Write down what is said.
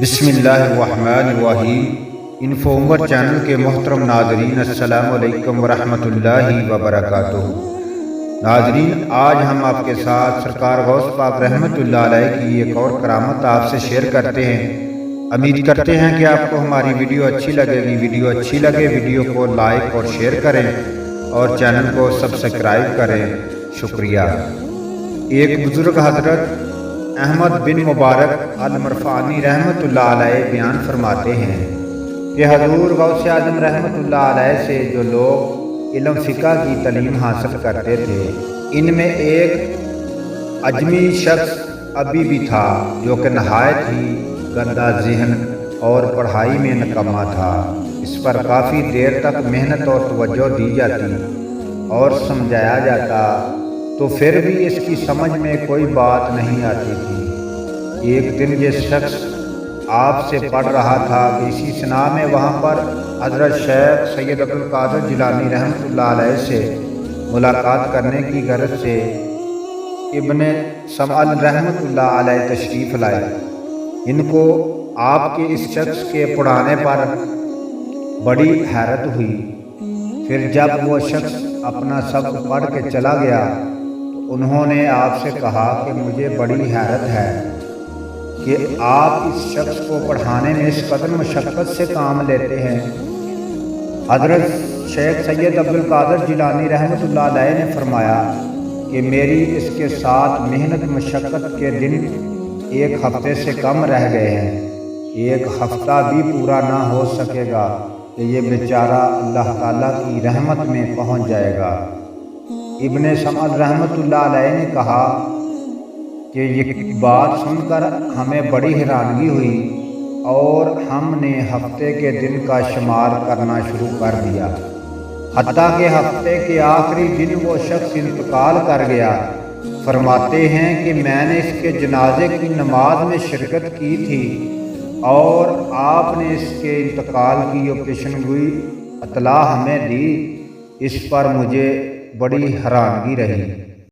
بسم اللہ الرحمن الرحیم۔ انفو عمر چینل کے محترم ناظرین، السلام علیکم ورحمۃ اللہ وبرکاتہ۔ ناظرین، آج ہم آپ کے ساتھ سرکار غوث پاک رحمۃ اللہ علیہ کی ایک اور کرامت آپ سے شیئر کرتے ہیں۔ امید کرتے ہیں کہ آپ کو ہماری ویڈیو اچھی لگے گی۔ ویڈیو کو لائک اور شیئر کریں اور چینل کو سبسکرائب کریں۔ شکریہ۔ ایک بزرگ حضرت احمد بن مبارک المرفانی رحمۃ اللہ علیہ بیان فرماتے ہیں کہ حضور غوث اعظم رحمۃ اللہ علیہ سے جو لوگ علم فقہ کی تعلیم حاصل کرتے تھے، ان میں ایک اجمی شخص ابھی بھی تھا جو کہ نہایت ہی گندا ذہن اور پڑھائی میں نکما تھا۔ اس پر کافی دیر تک محنت اور توجہ دی جاتی اور سمجھایا جاتا تو پھر بھی اس کی سمجھ میں کوئی بات نہیں آتی تھی۔ ایک دن یہ شخص آپ سے پڑھ رہا تھا کہ اسی سنا میں وہاں پر حضرت شیخ سید عبدالقادر جیلانی رحمۃ اللہ علیہ سے ملاقات کرنے کی غرض سے ابن سمعان رحمۃ اللہ علیہ تشریف لائے۔ ان کو آپ کے اس شخص کے پڑھانے پر بڑی حیرت ہوئی۔ پھر جب وہ شخص اپنا سبق پڑھ کے چلا گیا تو انہوں نے آپ سے کہا کہ مجھے بڑی حیرت ہے کہ آپ اس شخص کو پڑھانے میں اس قدر مشقت سے کام لیتے ہیں۔ حضرت شیخ سید عبدالقادر جیلانی رحمۃ اللہ علیہ نے فرمایا کہ میری اس کے ساتھ محنت مشقت کے دن ایک ہفتے سے کم رہ گئے ہیں۔ ایک ہفتہ بھی پورا نہ ہو سکے گا کہ یہ بیچارہ اللہ تعالیٰ کی رحمت میں پہنچ جائے گا۔ ابن سمعان رحمۃ اللہ علیہ نے کہا کہ یہ بات سن کر ہمیں بڑی حیرانگی ہوئی اور ہم نے ہفتے کے دن کا شمار کرنا شروع کر دیا، حتیٰ کہ ہفتے کے آخری دن وہ شخص انتقال کر گیا۔ فرماتے ہیں کہ میں نے اس کے جنازے کی نماز میں شرکت کی تھی اور آپ نے اس کے انتقال کی پیشن گوئی اطلاع ہمیں دی۔ اس پر مجھے بڑی حیرانگی رہی۔